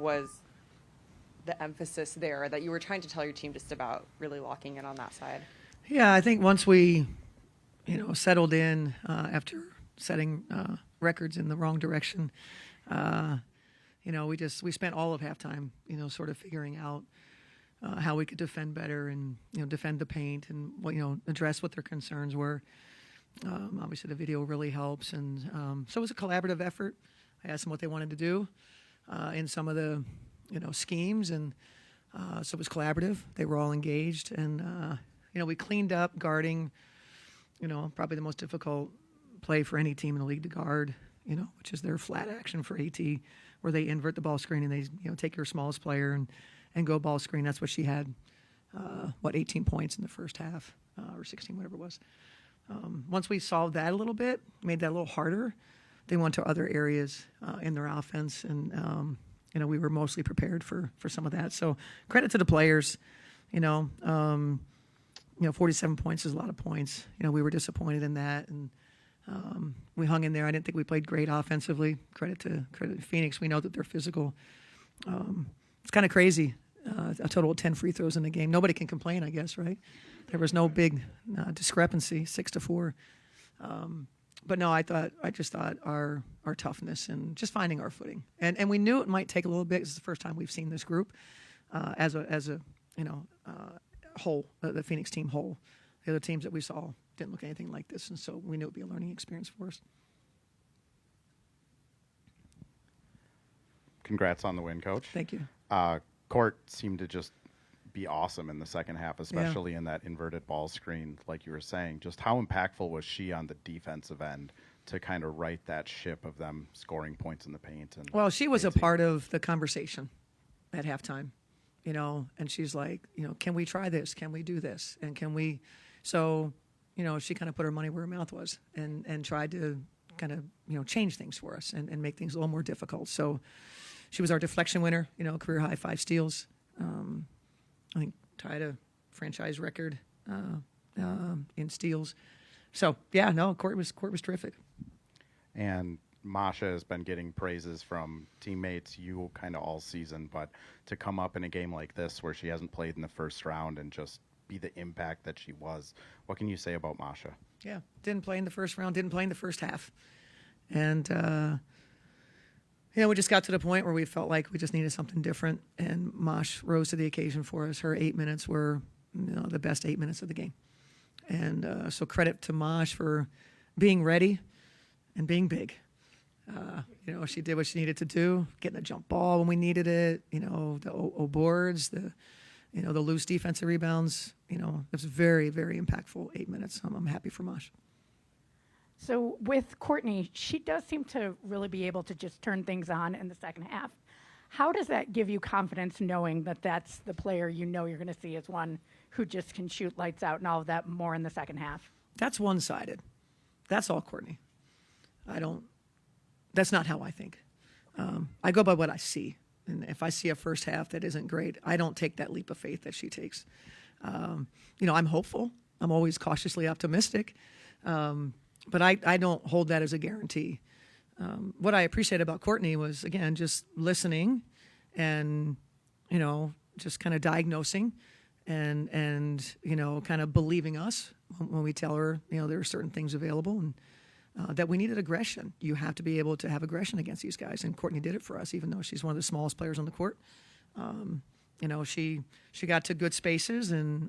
was the emphasis there that you were trying to tell your team just about really locking in on that side? Yeah, I think once we, settled in after setting records in the wrong direction, we spent all of halftime, sort of figuring out how we could defend better and, defend the paint and, address what their concerns were. Obviously, the video really helps. And so it was a collaborative effort. I asked them what they wanted to do in some of the, schemes. And so it was collaborative. They were all engaged. And, we cleaned up guarding, probably the most difficult play for any team in the league to guard, which is their flat action for AT, where they invert the ball screen and they, take your smallest player and go ball screen. That's what she had, 18 points in the first half or 16, whatever it was. Once we solved that a little bit, made that a little harder, they went to other areas in their offense. And, we were mostly prepared for some of that. So credit to the players, 47 points is a lot of points. We were disappointed in that. And we hung in there. I didn't think we played great offensively. Credit to Phoenix. We know that they're physical. It's kind of crazy. A total of 10 free throws in the game. Nobody can complain, I guess, right? There was no big discrepancy, 6-4. But no, I just thought our toughness and just finding our footing. And we knew it might take a little bit. This is the first time we've seen this group as a whole, the Phoenix team whole. The other teams that we saw didn't look anything like this, and so we knew it would be a learning experience for us. Congrats on the win, Coach. Thank you. Court seemed to just be awesome in the second half, especially in that inverted ball screen, like you were saying. Just how impactful was she on the defensive end to kind of right that ship of them scoring points in the paint? And well, she was a part of the conversation at halftime, and she's like, can we try this? Can we do this? And can we? So, she kind of put her money where her mouth was and tried to kind of, change things for us and make things a little more difficult. So she was our deflection winner, career high 5 steals. I think tied a franchise record in steals. So Court was terrific. And Masha has been getting praises from teammates, you kind of all season, but to come up in a game like this where she hasn't played in the first round and just be the impact that she was, what can you say about Masha? Yeah, didn't play in the first round, didn't play in the first half. And, we just got to the point where we felt like we just needed something different, and Mosh rose to the occasion for us. Her 8 minutes were, the best 8 minutes of the game. And so credit to Mosh for being ready and being big. She did what she needed to do, getting a jump ball when we needed it, the boards, the loose defensive rebounds. It was very, very impactful 8 minutes. I'm happy for Mosh. So with Courtney, she does seem to really be able to just turn things on in the second half. How does that give you confidence knowing that that's the player you're going to see as one who just can shoot lights out and all of that more in the second half? That's one-sided. That's all Courtney. That's not how I think. I go by what I see. And if I see a first half that isn't great, I don't take that leap of faith that she takes. I'm hopeful. I'm always cautiously optimistic. But I don't hold that as a guarantee. What I appreciate about Courtney was, again, just listening and, just kind of diagnosing and kind of believing us when we tell her, there are certain things available and that we needed aggression. You have to be able to have aggression against these guys. And Courtney did it for us, even though she's one of the smallest players on the court. She got to good spaces and,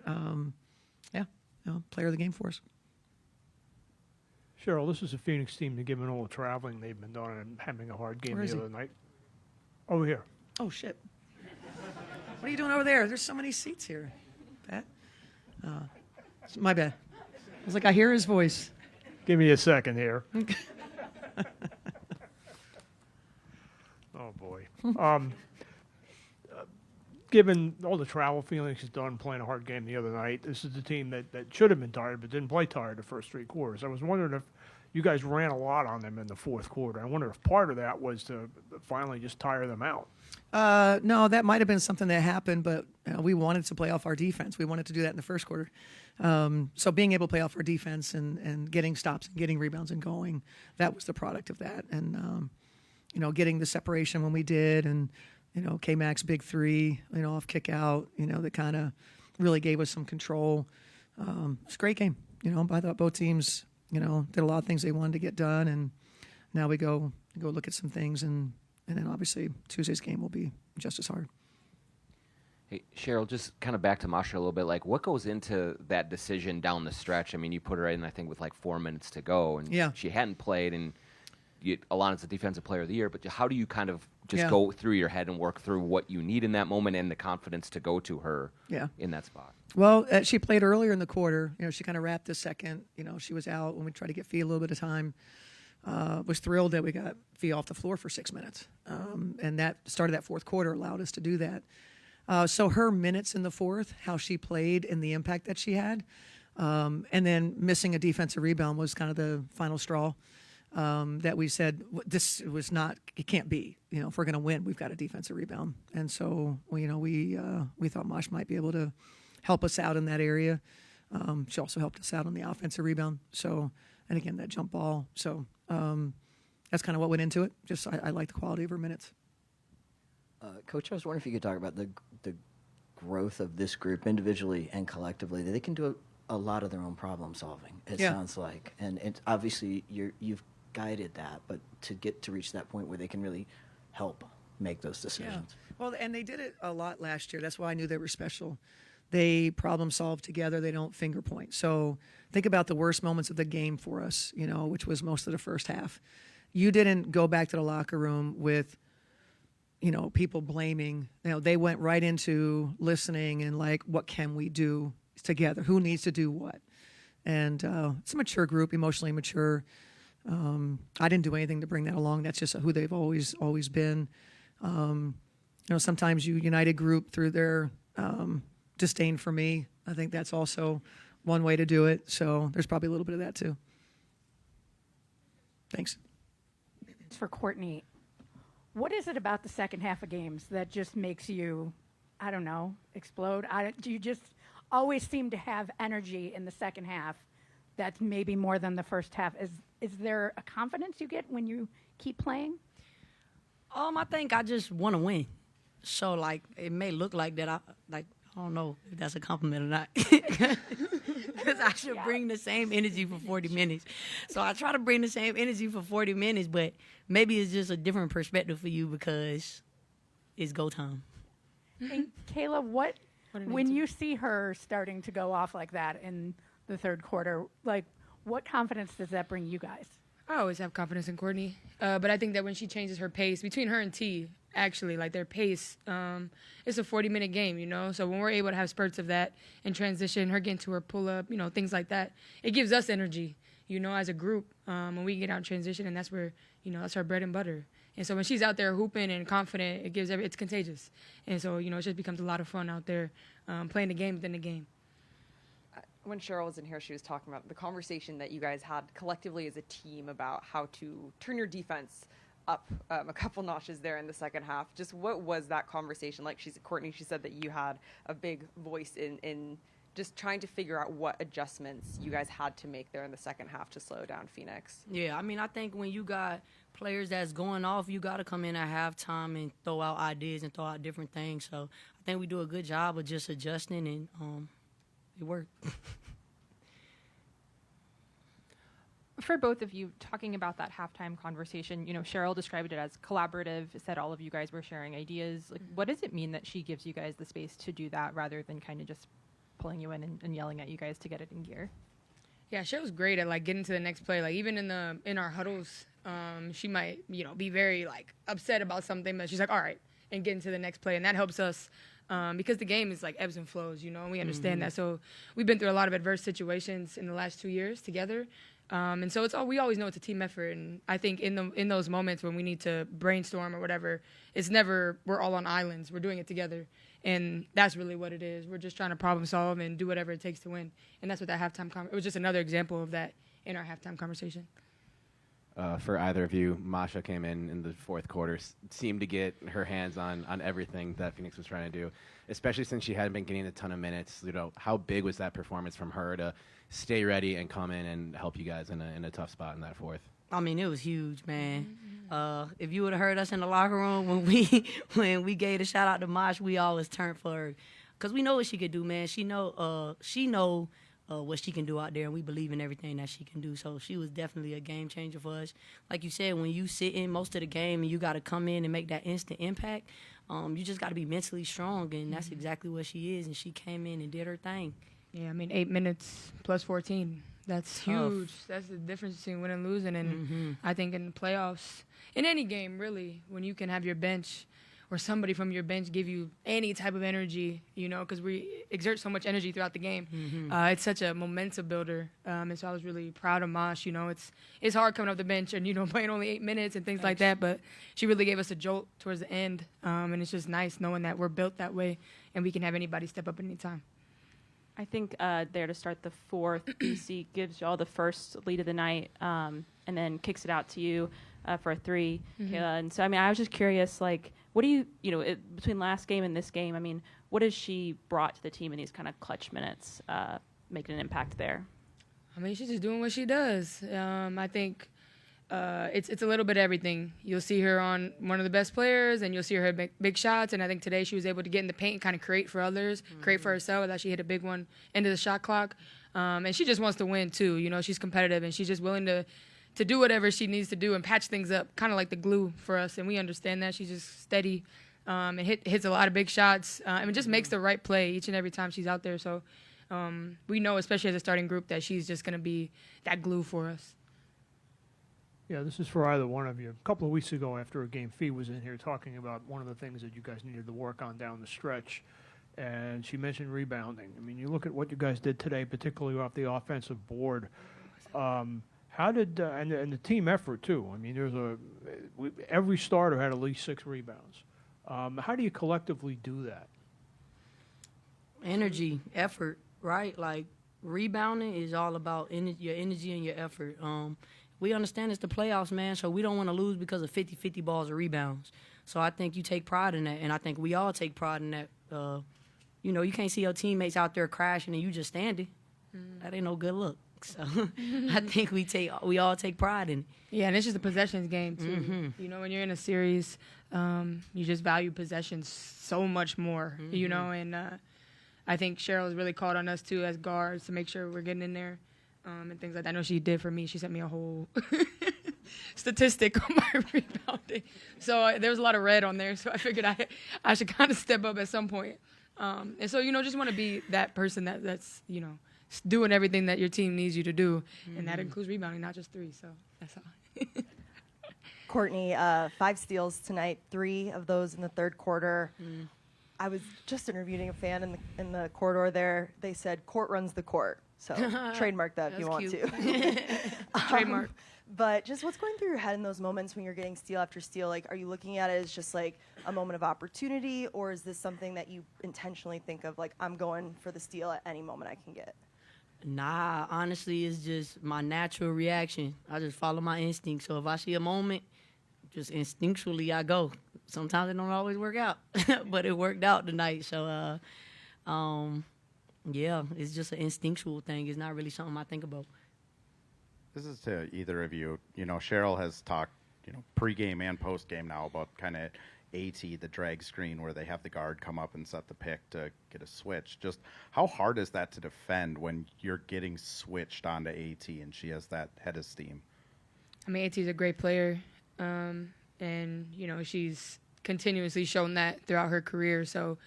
player of the game for us. Cheryl, this is a Phoenix team that, given all the traveling they've been doing and having a hard game the other night. Over here. Oh, shit. What are you doing over there? There's so many seats here. Pat? My bad. I was like, I hear his voice. Give me a second here. Oh, boy. Given all the travel Phoenix has done playing a hard game the other night, this is the team that should have been tired but didn't play tired the first 3 quarters. I was wondering if you guys ran a lot on them in the fourth quarter. I wonder if part of that was to finally just tire them out. No, that might have been something that happened, but we wanted to play off our defense. We wanted to do that in the first quarter. So being able to play off our defense and getting stops and getting rebounds and going, that was the product of that. And, getting the separation when we did and, K-Mac's big three, off kick out, that kind of really gave us some control. It's a great game. I thought both teams, did a lot of things they wanted to get done, and now we go look at some things, and then obviously Tuesday's game will be just as hard. Hey, Cheryl, just kind of back to Masha a little bit. Like, what goes into that decision down the stretch? I mean, you put her in, I think, with like 4 minutes to go, and she hadn't played, and Alana's the defensive player of the year. But how do you kind of just go through your head and work through what you need in that moment and the confidence to go to her in that spot? Well, she played earlier in the quarter. She kind of wrapped the second. She was out when we tried to get Fee a little bit of time. Was thrilled that we got Fee off the floor for 6 minutes. And that started that fourth quarter, allowed us to do that. So her minutes in the fourth, how she played and the impact that she had, and then missing a defensive rebound was kind of the final straw that we said, this was not, it can't be. If we're going to win, we've got a defensive rebound. And so, we thought Mosh might be able to help us out in that area. She also helped us out on the offensive rebound. So, and again, that jump ball. So that's kind of what went into it. Just I like the quality of her minutes. Coach, I was wondering if you could talk about the growth of this group individually and collectively. They can do a lot of their own problem solving, it sounds like. And it's obviously you've guided that, but to reach that point where they can really help make those decisions. Yeah. Well, and they did it a lot last year. That's why I knew they were special. They problem solve together. They don't finger point. So think about the worst moments of the game for us, which was most of the first half. You didn't go back to the locker room with people blaming. They went right into listening and like, what can we do together? Who needs to do what? And it's a mature group, emotionally mature. I didn't do anything to bring that along. That's just who they've always been. Sometimes you unite a group through their disdain for me. I think that's also one way to do it. So there's probably a little bit of that too. Thanks. For Courtney, what is it about the second half of games that just makes you, I don't know, explode? Do you just always seem to have energy in the second half that's maybe more than the first half? Is there a confidence you get when you keep playing? I think I just want to win. So, it may look like that. I don't know if that's a compliment or not. Because I should bring the same energy for 40 minutes. So I try to bring the same energy for 40 minutes, but maybe it's just a different perspective for you because it's go time. And Kayla, when you see her starting to go off like that in the third quarter, what confidence does that bring you guys? I always have confidence in Courtney, but I think that when she changes her pace, between her and T, actually, their pace, it's a 40-minute game, So when we're able to have spurts of that and transition, her getting to her pull-up, things like that, it gives us energy, as a group when we get out and transition, and that's where, that's our bread and butter. And so when she's out there hooping and confident, it's contagious. And so, it just becomes a lot of fun out there playing the game within the game. When Cheryl was in here, she was talking about the conversation that you guys had collectively as a team about how to turn your defense up a couple notches there in the second half. Just what was that conversation like? Courtney, she said that you had a big voice in just trying to figure out what adjustments you guys had to make there in the second half to slow down Phoenix. Yeah, I think when you got players that's going off, you got to come in at halftime and throw out ideas and throw out different things. So I think we do a good job of just adjusting, and it worked. For both of you, talking about that halftime conversation, Cheryl described it as collaborative, said all of you guys were sharing ideas. What does it mean that she gives you guys the space to do that rather than kind of just pulling you in and yelling at you guys to get it in gear? Yeah, Cheryl's great at getting to the next play. Even in our huddles, she might be very upset about something, but she's like, all right, and get into the next play, and that helps us because the game is ebbs and flows, and we understand that. So we've been through a lot of adverse situations in the last 2 years together. And so we always know it's a team effort, and I think in those moments when we need to brainstorm or whatever, it's never we're all on islands. We're doing it together, and that's really what it is. We're just trying to problem solve and do whatever it takes to win, and that's what that halftime. It was just another example of that in our halftime conversation. For either of you, Masha came in the fourth quarter, seemed to get her hands on everything that Phoenix was trying to do, especially since she hadn't been getting a ton of minutes. How big was that performance from her to stay ready and come in and help you guys in a tough spot in that fourth? I mean, it was huge, man. If you would have heard us in the locker room when we gave a shout out to Mosh, we always turned for her, cause we know what she could do, man. She know what she can do out there, and we believe in everything that she can do. So she was definitely a game changer for us. Like you said, when you sit in most of the game and you got to come in and make that instant impact, you just got to be mentally strong, and that's exactly what she is. And she came in and did her thing. Yeah, I mean, 8 minutes plus 14. That's Tough. huge. That's the difference between winning and losing. And I think in the playoffs, in any game, really, when you can have your bench or somebody from your bench give you any type of energy, you know, because we exert so much energy throughout the game. It's such a momentum builder. And so I was really proud of Mosh. You know, it's hard coming off the bench and, you know, playing only 8 minutes and things like that. But she really gave us a jolt towards the end. And it's just nice knowing that we're built that way and we can have anybody step up at any time. I think there to start the fourth, BC gives y'all the first lead of the night and then kicks it out to you for a three, Kayla. And so, I mean, I was just curious, like, what do you between last game and this game, I mean, what has she brought to the team in these kind of clutch minutes, making an impact there? I mean, she's just doing what she does. I think it's a little bit of everything. You'll see her on one of the best players, and you'll see her make big shots. And I think today she was able to get in the paint and kind of create for others, create for herself. That she hit a big one into the shot clock. And she just wants to win, too. You know, she's competitive, and she's just willing to do whatever she needs to do and patch things up, kind of like the glue for us. And we understand that. She's just steady and hits a lot of big shots. And just makes the right play each and every time she's out there. So we know, especially as a starting group, that she's just going to be that glue for us. Yeah, this is for either one of you. A couple of weeks ago after a game, Fee was in here talking about one of the things that you guys needed to work on down the stretch, and she mentioned rebounding. I mean, you look at what you guys did today, particularly off the offensive board. How did and the team effort too? I mean, every starter had at least 6 rebounds. How do you collectively do that? Energy, effort, right? Like rebounding is all about your energy and your effort. We understand it's the playoffs, man, so we don't want to lose because of 50-50 balls or rebounds. So I think you take pride in that, and I think we all take pride in that. You know, you can't see your teammates out there crashing and you just standing. That ain't no good look. So I think we all take pride in it. Yeah, and it's just a possessions game, too. You know, when you're in a series, you just value possessions so much more, you know, and I think Cheryl has really called on us, too, as guards to make sure we're getting in there. And things like that. I know she did for me. She sent me a whole statistic on my rebounding. So there was a lot of red on there. So I figured I should kind of step up at some point. And so, you know, just want to be that person that's, you know, doing everything that your team needs you to do. And that includes rebounding, not just 3. So that's all. Courtney, 5 steals tonight, 3 of those in the third quarter. I was just interviewing a fan in the corridor there. They said, "Court runs the court." So trademark that if you want to. Trademark. But just what's going through your head in those moments when you're getting steal after steal? Like, are you looking at it as just like a moment of opportunity, or is this something that you intentionally think of, like, I'm going for the steal at any moment I can get? Nah, honestly, it's just my natural reaction. I just follow my instinct. So if I see a moment, just instinctually I go. Sometimes it don't always work out, but it worked out tonight. So, yeah, it's just an instinctual thing. It's not really something I think about. This is to either of you. You know, Cheryl has talked, you know, pregame and postgame now about kind of AT, the drag screen, where they have the guard come up and set the pick to get a switch. Just how hard is that to defend when you're getting switched onto AT and she has that head of steam? I mean, AT's a great player, and, you know, she's continuously shown that throughout her career. So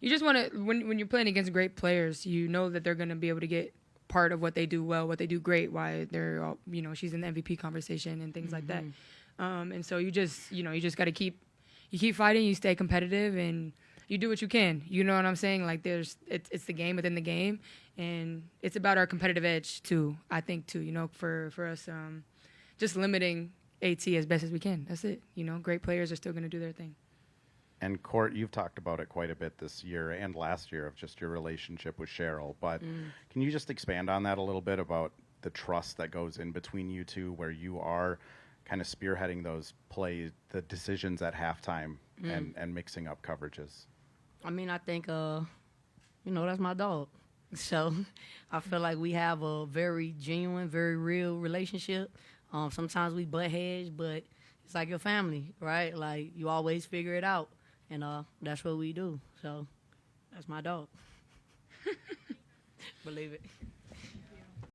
you just want to, when you're playing against great players, you know that they're going to be able to get part of what they do well, what they do great, why they're all, you know, she's in the MVP conversation and things like that. And so you just got to keep fighting, you stay competitive, and you do what you can. You know what I'm saying? Like, it's the game within the game, and it's about our competitive edge too, I think, too, you know, for us, just limiting AT as best as we can. That's it. You know, great players are still going to do their thing. And Court, you've talked about it quite a bit this year and last year of just your relationship with Cheryl. But can you just expand on that a little bit about the trust that goes in between you two, where you are kind of spearheading those plays, the decisions at halftime and mixing up coverages? I mean, I think, you know, that's my dog. So I feel like we have a very genuine, very real relationship. Sometimes we butt heads, but it's like your family, right? Like, you always figure it out, and that's what we do. So that's my dog. Believe it.